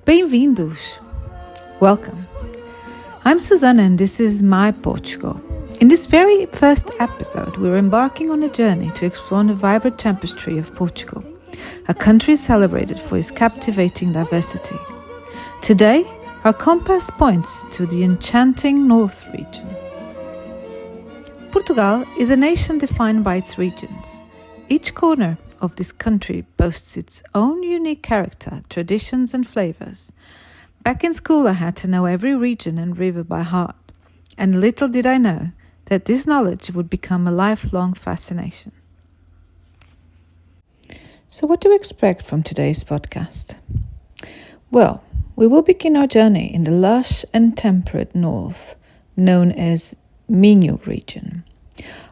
Bem-vindos! Welcome! I'm Susanna and this is My Portugal. In this very first episode, we're embarking on a journey to explore the vibrant tapestry of Portugal, a country celebrated for its captivating diversity. Today, our compass points to the enchanting North region. Portugal is a nation defined by its regions. Each corner of this country boasts its own unique character, traditions and flavors. Back in school I had to know every region and river by heart, and little did I know that this knowledge would become a lifelong fascination. So what to expect from today's podcast? Well, we will begin our journey in the lush and temperate north, known as Minho region.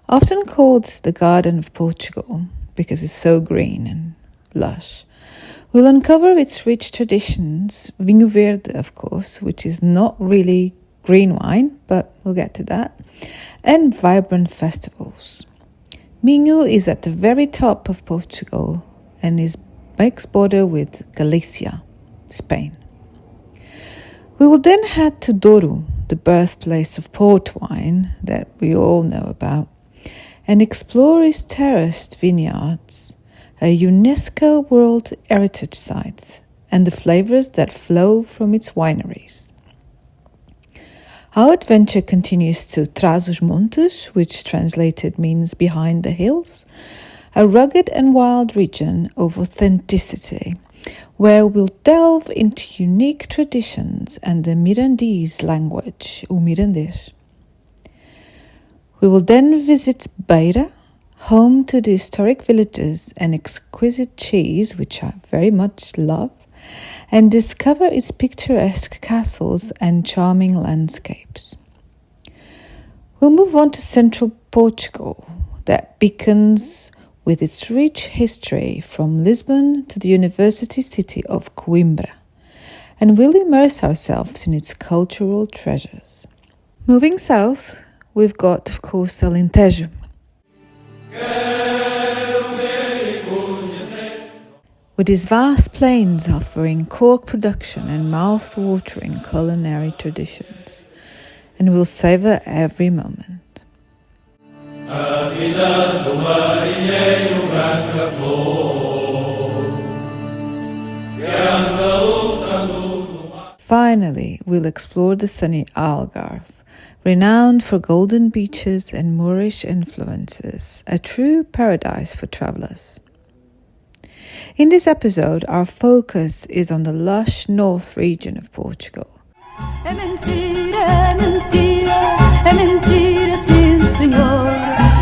Often called the Garden of Portugal, because it's so green and lush. We'll uncover its rich traditions, vinho verde, of course, which is not really green wine, but we'll get to that, and vibrant festivals. Minho is at the very top of Portugal and makes border with Galicia, Spain. We will then head to Douro, the birthplace of port wine that we all know about, and explore its terraced vineyards, a UNESCO World Heritage Site, and the flavors that flow from its wineries. Our adventure continues to Trás os Montes, which translated means behind the hills, a rugged and wild region of authenticity, where we'll delve into unique traditions and the Mirandese language, o Mirandês. We will then visit Beira, home to the historic villages and exquisite cheese, which I very much love, and discover its picturesque castles and charming landscapes. We'll move on to central Portugal, that beacons with its rich history from Lisbon to the university city of Coimbra, and we'll immerse ourselves in its cultural treasures. Moving south, we've got, of course, Alentejo. With its vast plains offering cork production and mouth-watering culinary traditions, and we'll savor every moment. Finally, we'll explore the sunny Algarve, renowned for golden beaches and Moorish influences, a true paradise for travelers. In this episode, our focus is on the lush north region of Portugal. É mentira, é mentira, é mentira, sim senhor.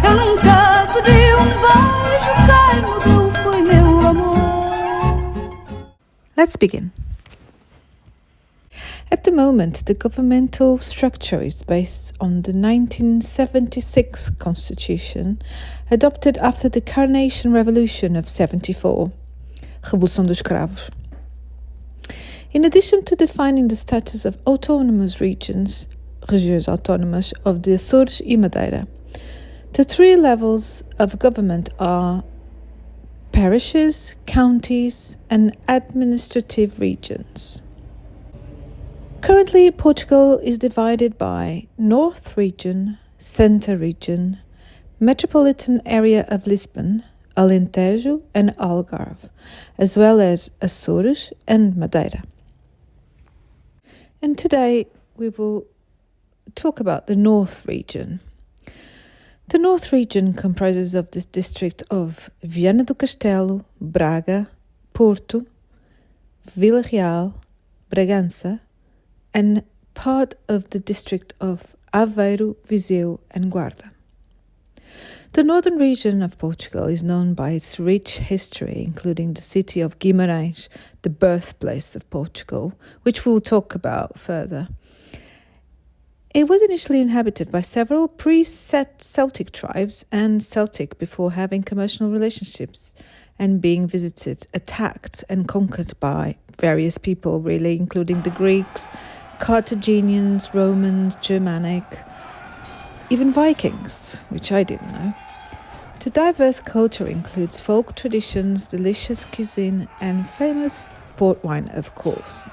Eu nunca pedi beijo, quem me deu foi meu amor. Let's begin. At the moment, the governmental structure is based on the 1976 constitution, adopted after the Carnation Revolution of 74, Revolução dos Cravos. In addition to defining the status of autonomous regions, regiões autónomas of the Açores e Madeira, the three levels of government are parishes, counties, and administrative regions. Currently, Portugal is divided by North Region, Centre Region, Metropolitan Area of Lisbon, Alentejo and Algarve, as well as Açores and Madeira. And today we will talk about the North Region. The North Region comprises of the district of Viana do Castelo, Braga, Porto, Vila Real, Bragança, and part of the district of Aveiro, Viseu and Guarda. The northern region of Portugal is known by its rich history, including the city of Guimarães, the birthplace of Portugal, which we'll talk about further. It was initially inhabited by several pre-set Celtic tribes and Celtic before having commercial relationships and being visited, attacked and conquered by various people, really, including the Greeks, Carthaginians, Romans, Germanic, even Vikings, which I didn't know. The diverse culture includes folk traditions, delicious cuisine, and famous port wine, of course.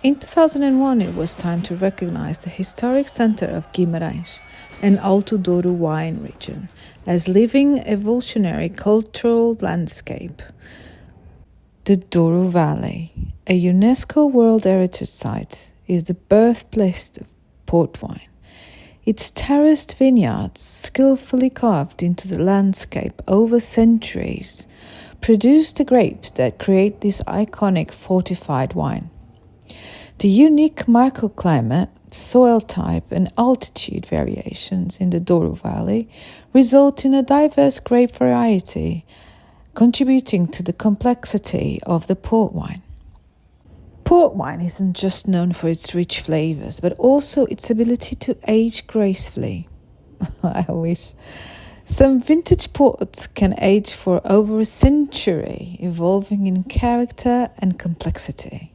In 2001, it was time to recognize the historic center of Guimarães and Alto Douro wine region as living evolutionary cultural landscape. The Douro Valley, a UNESCO World Heritage Site, is the birthplace of port wine. Its terraced vineyards, skillfully carved into the landscape over centuries, produce the grapes that create this iconic fortified wine. The unique microclimate, soil type, and altitude variations in the Douro Valley result in a diverse grape variety, contributing to the complexity of the port wine. Port wine isn't just known for its rich flavors, but also its ability to age gracefully. I wish. Some vintage ports can age for over a century, evolving in character and complexity.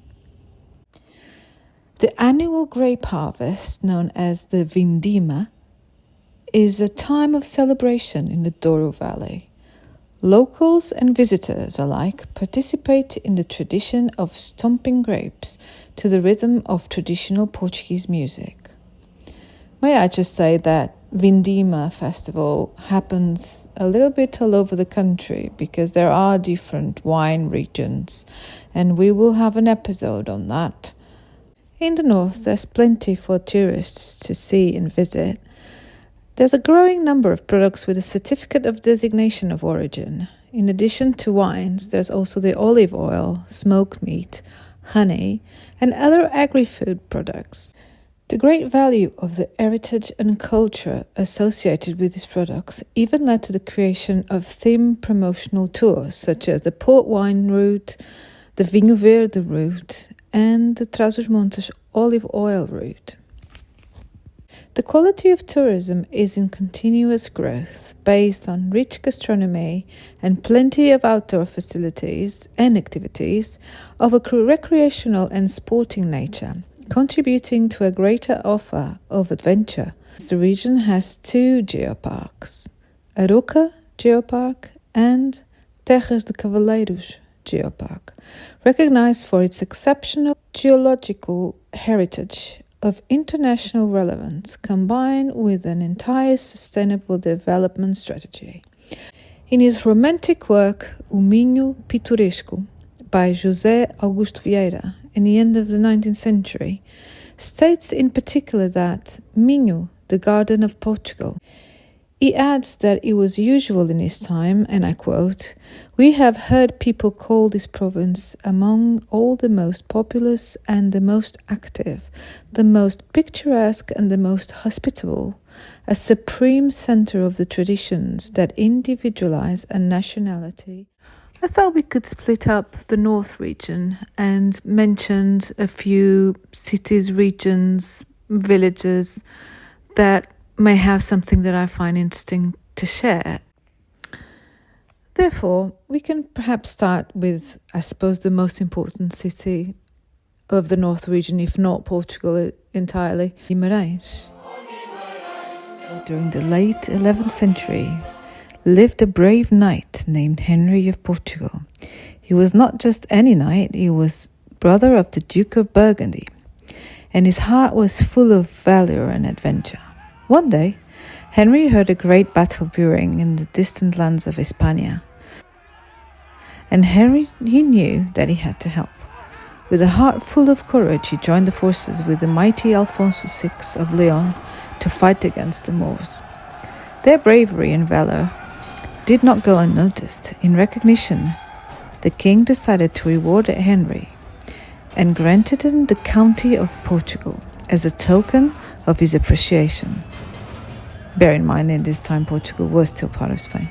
The annual grape harvest, known as the Vindima, is a time of celebration in the Douro Valley. Locals and visitors alike participate in the tradition of stomping grapes to the rhythm of traditional Portuguese music. May I just say that Vindima Festival happens a little bit all over the country because there are different wine regions, and we will have an episode on that. In the north, there's plenty for tourists to see and visit. There's a growing number of products with a certificate of designation of origin. In addition to wines, there's also the olive oil, smoked meat, honey, and other agri-food products. The great value of the heritage and culture associated with these products even led to the creation of themed promotional tours, such as the Port Wine route, the Vinho Verde route, and the Trás-os-Montes olive oil route. The quality of tourism is in continuous growth, based on rich gastronomy and plenty of outdoor facilities and activities of a recreational and sporting nature, contributing to a greater offer of adventure. The region has 2 geoparks, Aroca Geopark and Terras de Cavaleiros Geopark, recognized for its exceptional geological heritage of international relevance combined with an entire sustainable development strategy. In his romantic work O Minho Pitoresco by José Augusto Vieira in the end of the 19th century, states in particular that Minho, the garden of Portugal. He adds that it was usual in his time, and I quote, "We have heard people call this province among all the most populous and the most active, the most picturesque and the most hospitable, a supreme center of the traditions that individualize a nationality." I thought we could split up the North region and mentioned a few cities, regions, villages that may have something that I find interesting to share. Therefore, we can perhaps start with, I suppose, the most important city of the North region, if not Portugal entirely, Guimarães. During the late 11th century, lived a brave knight named Henry of Portugal. He was not just any knight, he was brother of the Duke of Burgundy, and his heart was full of valor and adventure. One day, Henry heard a great battle brewing in the distant lands of Hispania, and he knew that he had to help. With a heart full of courage, he joined the forces with the mighty Alfonso VI of Leon to fight against the Moors. Their bravery and valor did not go unnoticed. In recognition, the king decided to reward Henry and granted him the county of Portugal as a token of his appreciation. Bear in mind, in this time, Portugal was still part of Spain.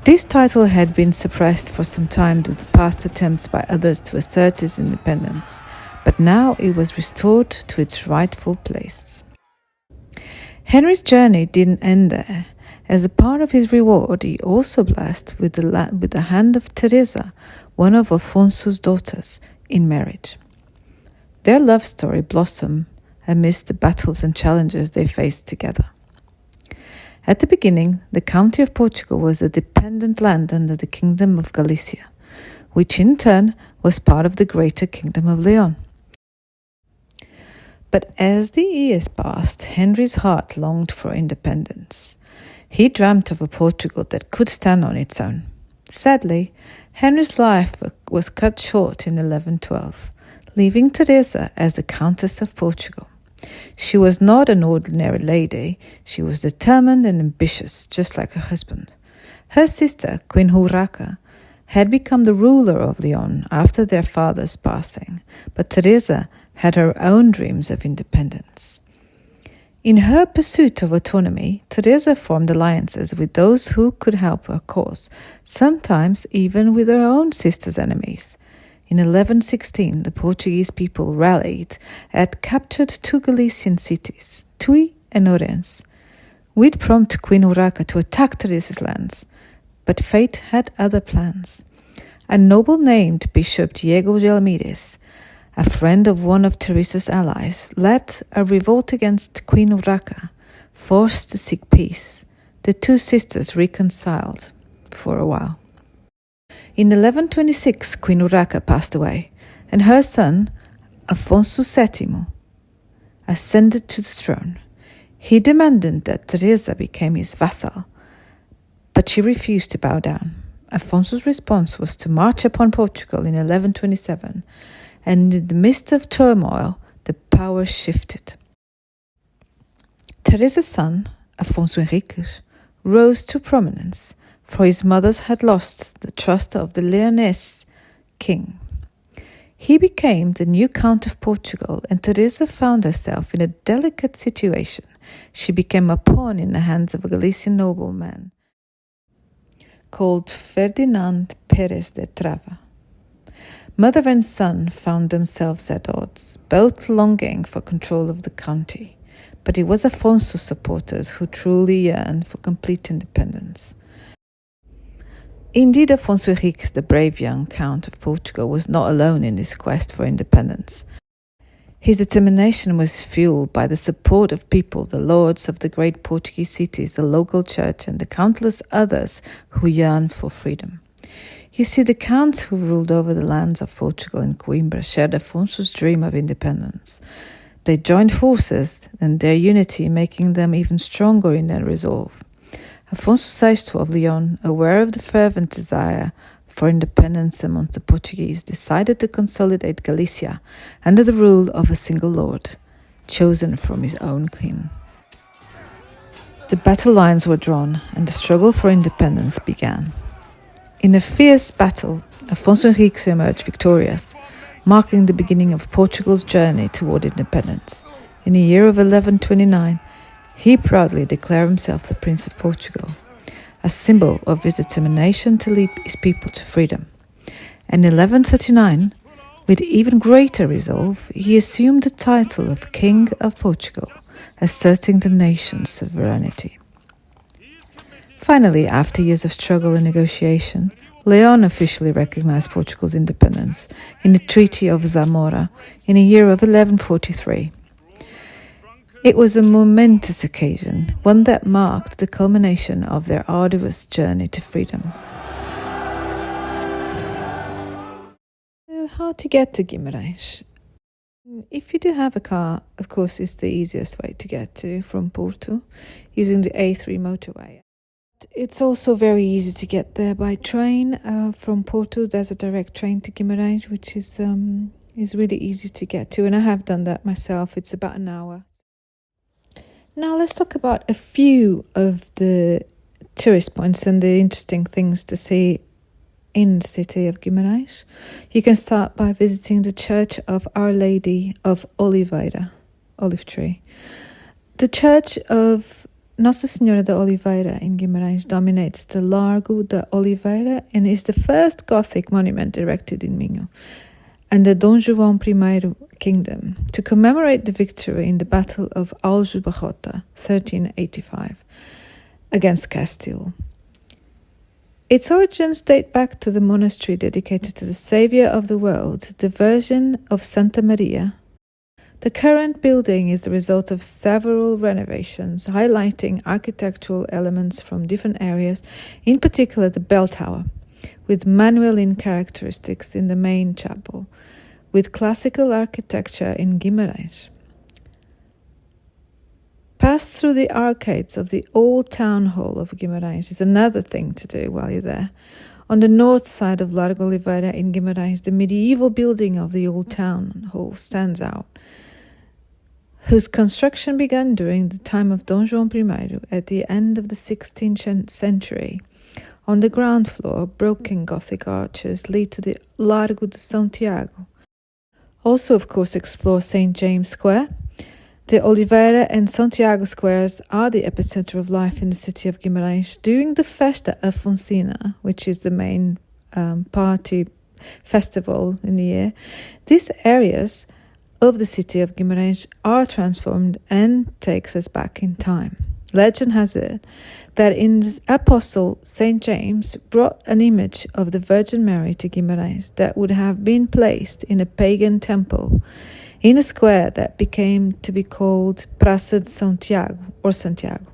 This title had been suppressed for some time due to past attempts by others to assert its independence, but now it was restored to its rightful place. Henry's journey didn't end there. As a part of his reward, he also blessed with the hand of Teresa, one of Alfonso's daughters, in marriage. Their love story blossomed amidst the battles and challenges they faced together. At the beginning, the county of Portugal was a dependent land under the Kingdom of Galicia, which in turn was part of the greater Kingdom of Leon. But as the years passed, Henry's heart longed for independence. He dreamt of a Portugal that could stand on its own. Sadly, Henry's life was cut short in 1112, leaving Teresa as the Countess of Portugal. She was not an ordinary lady. She was determined and ambitious, just like her husband. Her sister, Queen Urraca, had become the ruler of Leon after their father's passing, but Teresa had her own dreams of independence. In her pursuit of autonomy, Teresa formed alliances with those who could help her cause, sometimes even with her own sister's enemies. In 1116, the Portuguese people rallied and captured two Galician cities, Tui and Orense, which prompted Queen Urraca to attack Teresa's lands. But fate had other plans. A noble named Bishop Diego de Almires, a friend of one of Teresa's allies, led a revolt against Queen Urraca. Forced to seek peace, the two sisters reconciled for a while. In 1126, Queen Urraca passed away, and her son, Afonso VII, ascended to the throne. He demanded that Teresa became his vassal, but she refused to bow down. Afonso's response was to march upon Portugal in 1127, and in the midst of turmoil, the power shifted. Teresa's son, Afonso Henriques, rose to prominence, for his mother had lost the trust of the Leonese king. He became the new Count of Portugal, and Teresa found herself in a delicate situation. She became a pawn in the hands of a Galician nobleman called Ferdinand Pérez de Trava. Mother and son found themselves at odds, both longing for control of the county, but it was Afonso's supporters who truly yearned for complete independence. Indeed, Afonso Henriques, the brave young Count of Portugal, was not alone in his quest for independence. His determination was fueled by the support of people, the lords of the great Portuguese cities, the local church, and the countless others who yearned for freedom. You see, the counts who ruled over the lands of Portugal and Coimbra shared Afonso's dream of independence. They joined forces, and their unity making them even stronger in their resolve. Afonso VI of Leon, aware of the fervent desire for independence amongst the Portuguese, decided to consolidate Galicia under the rule of a single lord, chosen from his own kin. The battle lines were drawn, and the struggle for independence began. In a fierce battle, Afonso Henriques emerged victorious, marking the beginning of Portugal's journey toward independence. In the year of 1129, he proudly declared himself the Prince of Portugal, a symbol of his determination to lead his people to freedom. And in 1139, with even greater resolve, he assumed the title of King of Portugal, asserting the nation's sovereignty. Finally, after years of struggle and negotiation, Leon officially recognized Portugal's independence in the Treaty of Zamora in the year of 1143. It was a momentous occasion, one that marked the culmination of their arduous journey to freedom. How to get to Guimarães? If you do have a car, of course, it's the easiest way to get to from Porto, using the A3 motorway. It's also very easy to get there by train. From Porto, there's a direct train to Guimarães, which is really easy to get to, and I have done that myself. It's about an hour. Now let's talk about a few of the tourist points and the interesting things to see in the city of Guimarães. You can start by visiting the Church of Our Lady of Oliveira, Olive Tree. The Church of Nossa Senhora da Oliveira in Guimarães dominates the Largo da Oliveira and is the first Gothic monument erected in Minho and the Dom João I kingdom to commemorate the victory in the Battle of Aljubarrota, 1385, against Castile. Its origins date back to the monastery dedicated to the Saviour of the world, the Virgin of Santa Maria. The current building is the result of several renovations, highlighting architectural elements from different areas, in particular the bell tower, with Manueline characteristics in the main chapel, with classical architecture in Guimarães. Pass through the arcades of the old town hall of Guimarães is another thing to do while you're there. On the north side of Largo Oliveira in Guimarães, the medieval building of the old town hall stands out, whose construction began during the time of Dom João I at the end of the 16th century. On the ground floor, broken Gothic arches lead to the Largo de Santiago. Also, of course, explore St. James Square. The Oliveira and Santiago squares are the epicenter of life in the city of Guimarães. During the Festa Afonsina, which is the main party festival in the year, these areas of the city of Guimarães are transformed and takes us back in time. Legend has it that in the Apostle St. James brought an image of the Virgin Mary to Guimarães that would have been placed in a pagan temple in a square that became to be called Praça de Santiago or Santiago.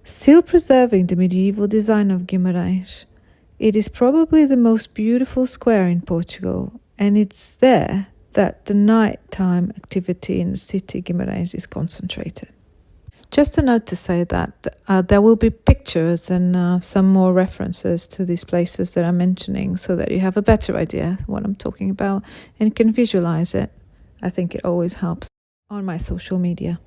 Still preserving the medieval design of Guimarães, it is probably the most beautiful square in Portugal, and it's there that the nighttime activity in the city Guimarães is concentrated. Just a note to say that there will be pictures and some more references to these places that I'm mentioning so that you have a better idea what I'm talking about and can visualize it. I think it always helps on my social media.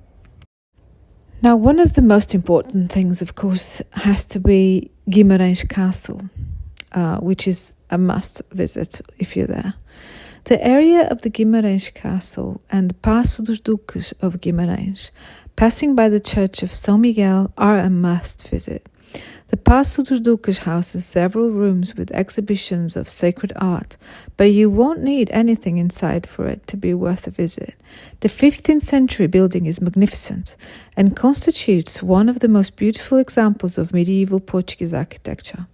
Now, one of the most important things, of course, has to be Guimarães Castle, which is a must visit if you're there. The area of the Guimarães Castle and the Paço dos Duques of Guimarães, passing by the church of São Miguel, are a must visit. The Paço dos Duques houses several rooms with exhibitions of sacred art, but you won't need anything inside for it to be worth a visit. The 15th century building is magnificent and constitutes one of the most beautiful examples of medieval Portuguese architecture.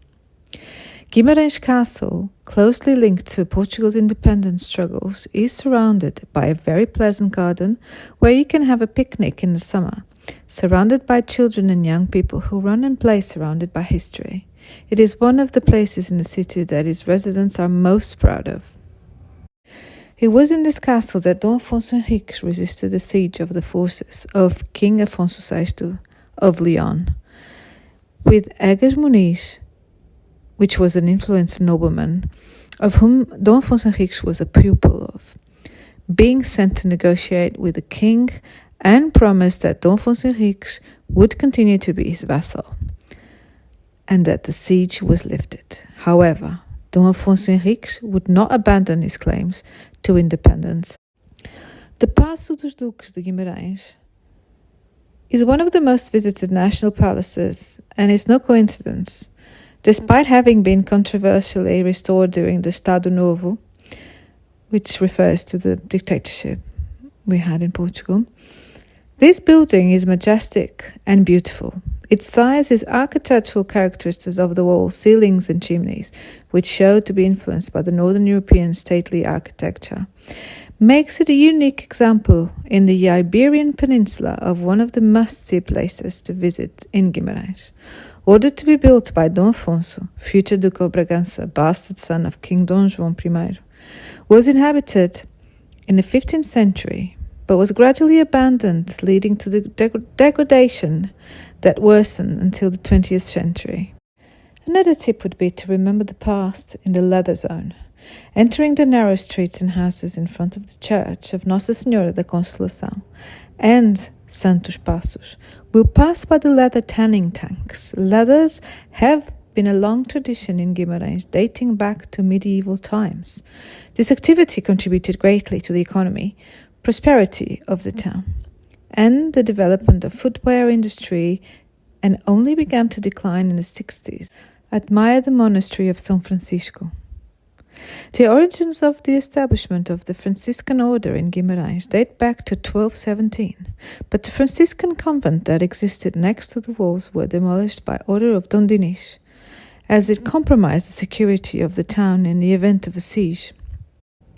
Guimarães Castle, closely linked to Portugal's independence struggles, is surrounded by a very pleasant garden where you can have a picnic in the summer, surrounded by children and young people who run and play surrounded by history. It is one of the places in the city that its residents are most proud of. It was in this castle that Dom Afonso Henriques resisted the siege of the forces of King Afonso VI of Leon, with Egas Muniz, which was an influential nobleman, of whom Dom Afonso Henriques was a pupil of, being sent to negotiate with the king and promised that Dom Afonso Henriques would continue to be his vassal, and that the siege was lifted. However, Dom Afonso Henriques would not abandon his claims to independence. The Paço dos Duques de Guimarães is one of the most visited national palaces, and it's no coincidence. Despite having been controversially restored during the Estado Novo, which refers to the dictatorship we had in Portugal, this building is majestic and beautiful. Its size is architectural characteristics of the walls, ceilings and chimneys, which show to be influenced by the Northern European stately architecture, makes it a unique example in the Iberian Peninsula of one of the must-see places to visit in Guimarães. Ordered to be built by Dom Afonso, future Duke of Bragança, bastard son of King Dom João I, was inhabited in the 15th century, but was gradually abandoned, leading to the degradation that worsened until the 20th century. Another tip would be to remember the past in the leather zone, entering the narrow streets and houses in front of the church of Nossa Senhora da Consolação and Santos Passos. We'll pass by the leather tanning tanks. Leathers have been a long tradition in Guimarães, dating back to medieval times. This activity contributed greatly to the economy, prosperity of the town, and the development of footwear industry, and only began to decline in the 60s. Admire the monastery of São Francisco. The origins of the establishment of the Franciscan order in Guimarães date back to 1217, but the Franciscan convent that existed next to the walls were demolished by order of Dom Dinis, as it compromised the security of the town in the event of a siege.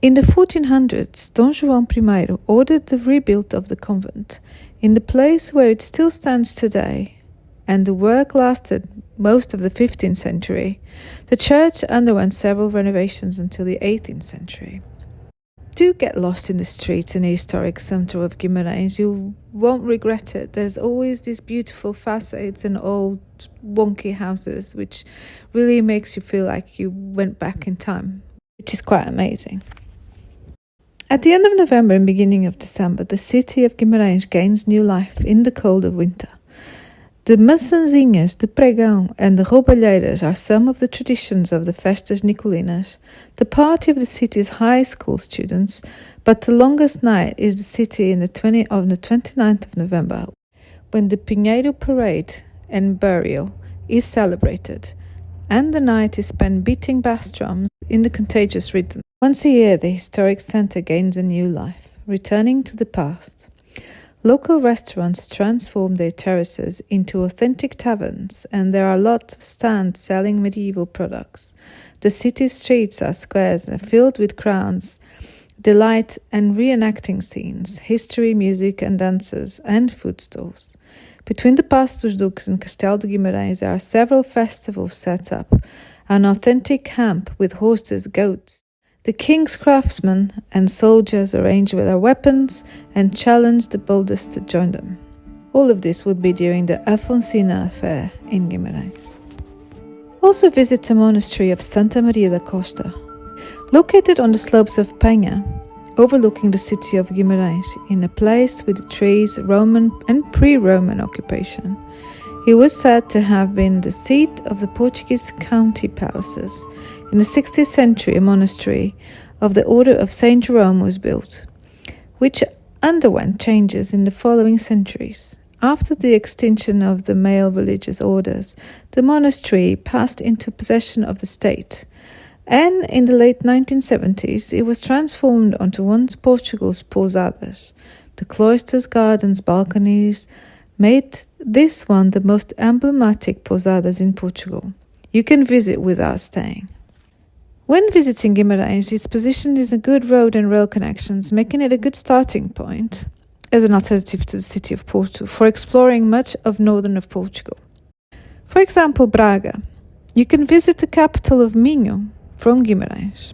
In the 1400s, Dom João I ordered the rebuild of the convent in the place where it still stands today, and the work lasted most of the 15th century. The church underwent several renovations until the 18th century. Do get lost in the streets in the historic centre of Guimarães. You won't regret it. There's always these beautiful facades and old wonky houses, which really makes you feel like you went back in time, which is quite amazing. At the end of November and beginning of December, the city of Guimarães gains new life in the cold of winter. The maçãzinhas, the pregão, and the roubalheiras are some of the traditions of the Festas Nicolinas, the party of the city's high school students, but the longest night is the city on the 29th of November, when the Pinheiro Parade and Burial is celebrated, and the night is spent beating bass drums in the contagious rhythm. Once a year, the historic centre gains a new life, returning to the past. Local restaurants transform their terraces into authentic taverns, and there are lots of stands selling medieval products. The city's streets are squares filled with crowns, delight and reenacting scenes, history, music and dances, and food stalls. Between the Paço dos Duques and Castelo de Guimarães, there are several festivals set up, an authentic camp with horses, goats. The king's craftsmen and soldiers arrange with their weapons and challenge the boldest to join them. All of this would be during the Afonsina affair in Guimarães. Also visit the monastery of Santa Maria da Costa. Located on the slopes of Penha, overlooking the city of Guimarães, in a place with the trees Roman and pre-Roman occupation. It was said to have been the seat of the Portuguese county palaces. In the 16th century, a monastery of the Order of Saint Jerome was built, which underwent changes in the following centuries. After the extinction of the male religious orders, the monastery passed into possession of the state, and in the late 1970s it was transformed onto once Portugal's pousadas. The cloisters, gardens, balconies made this one the most emblematic pousadas in Portugal. You can visit without staying. When visiting Guimarães, its position is a good road and rail connections, making it a good starting point as an alternative to the city of Porto for exploring much of northern of Portugal. For example, Braga. You can visit the capital of Minho from Guimarães.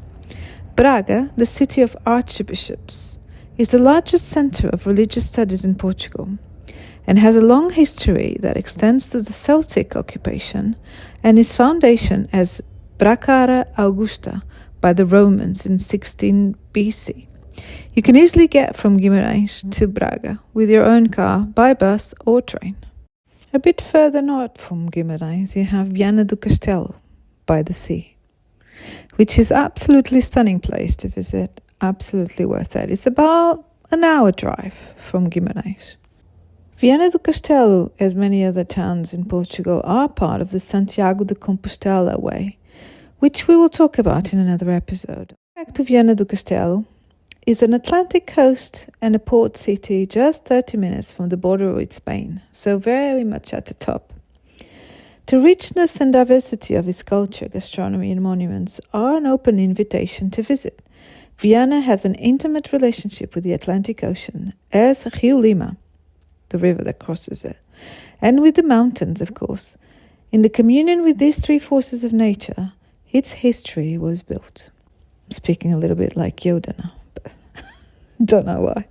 Braga, the city of archbishops, is the largest centre of religious studies in Portugal and has a long history that extends to the Celtic occupation and its foundation as Bracara Augusta by the Romans in 16 BC. You can easily get from Guimarães to Braga with your own car, by bus or train. A bit further north from Guimarães, you have Viana do Castelo by the sea, which is absolutely stunning place to visit, absolutely worth it. It's about an hour drive from Guimarães. Viana do Castelo, as many other towns in Portugal, are part of the Santiago de Compostela way, which we will talk about in another episode. Back to Viana do Castelo is an Atlantic coast and a port city just 30 minutes from the border with Spain, so very much at the top. The richness and diversity of its culture, gastronomy and monuments are an open invitation to visit. Viana has an intimate relationship with the Atlantic Ocean, as Rio Lima, the river that crosses it, and with the mountains, of course. In the communion with these three forces of nature, its history was built. I'm speaking a little bit like Yoda now, but don't know why.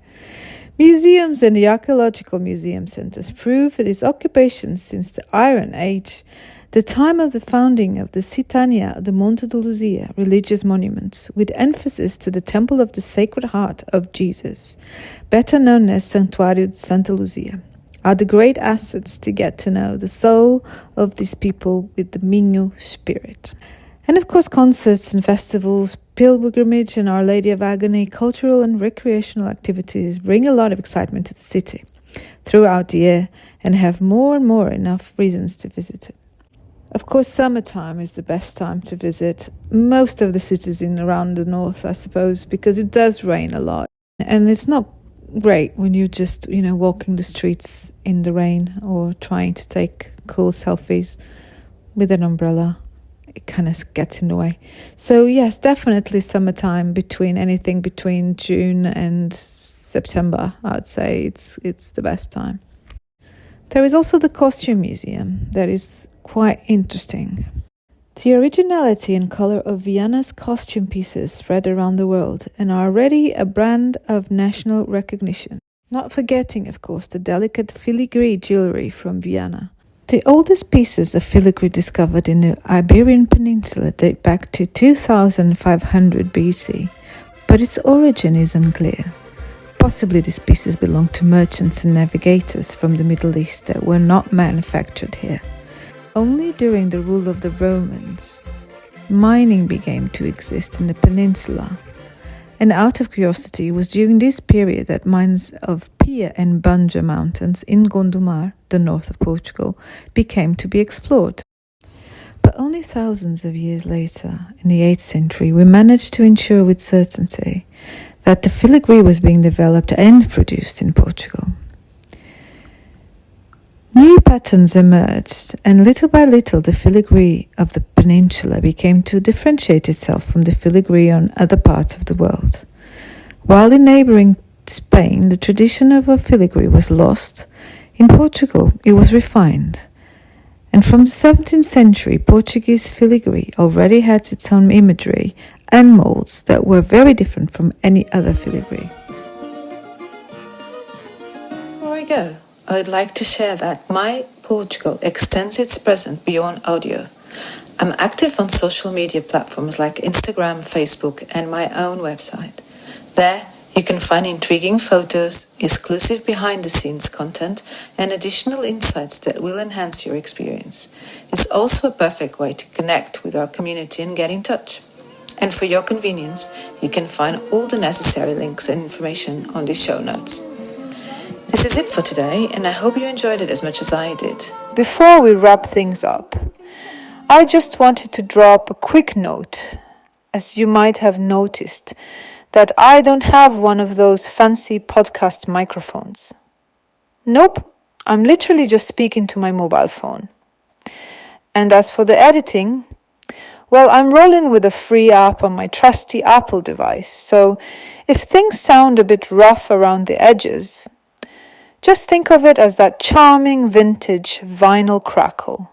Museums and the archaeological museum centers prove that its occupation since the Iron Age, the time of the founding of the Citania de Monte de Luzia religious monuments, with emphasis to the Temple of the Sacred Heart of Jesus, better known as Santuário de Santa Luzia, are the great assets to get to know the soul of these people with the Minho spirit. And of course, concerts and festivals, pilgrimage and Our Lady of Agony, cultural and recreational activities bring a lot of excitement to the city throughout the year and have more and more enough reasons to visit it. Of course, summertime is the best time to visit most of the cities in around the north, I suppose, because it does rain a lot. And it's not great when you're just, walking the streets in the rain or trying to take cool selfies with an umbrella. It kind of gets in the way. So yes, definitely summertime, anything between June and September, I'd say it's the best time. There is also the costume museum that is quite interesting. The originality and color of Vienna's costume pieces spread around the world and are already a brand of national recognition. Not forgetting, of course, the delicate filigree jewelry from Vienna. The oldest pieces of filigree discovered in the Iberian Peninsula date back to 2500 BC, but its origin is unclear. Possibly these pieces belonged to merchants and navigators from the Middle East that were not manufactured here. Only during the rule of the Romans, mining began to exist in the peninsula. And out of curiosity, it was during this period that mines of Pia and Banja mountains in Gondomar, the north of Portugal, became to be explored. But only thousands of years later, in the 8th century, we managed to ensure with certainty that the filigree was being developed and produced in Portugal. New patterns emerged, and little by little the filigree of the peninsula became to differentiate itself from the filigree on other parts of the world. While in neighboring Spain the tradition of a filigree was lost, in Portugal it was refined. And from the 17th century, Portuguese filigree already had its own imagery and molds that were very different from any other filigree. Before we go, I would like to share that my Portugal extends its presence beyond audio. I'm active on social media platforms like Instagram, Facebook, and my own website. There, you can find intriguing photos, exclusive behind-the-scenes content, and additional insights that will enhance your experience. It's also a perfect way to connect with our community and get in touch. And for your convenience, you can find all the necessary links and information on the show notes. This is it for today, and I hope you enjoyed it as much as I did. Before we wrap things up, I just wanted to drop a quick note, as you might have noticed, that I don't have one of those fancy podcast microphones. Nope, I'm literally just speaking to my mobile phone. And as for the editing, well, I'm rolling with a free app on my trusty Apple device, so if things sound a bit rough around the edges, just think of it as that charming vintage vinyl crackle.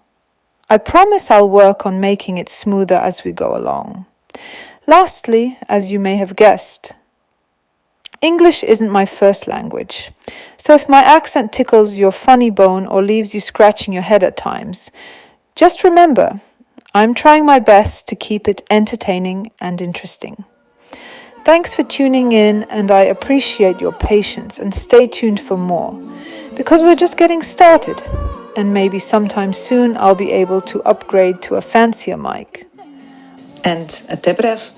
I promise I'll work on making it smoother as we go along. Lastly, as you may have guessed, English isn't my first language, so if my accent tickles your funny bone or leaves you scratching your head at times, just remember, I'm trying my best to keep it entertaining and interesting. Thanks for tuning in, and I appreciate your patience, and stay tuned for more, because we're just getting started, and maybe sometime soon I'll be able to upgrade to a fancier mic. And até breve!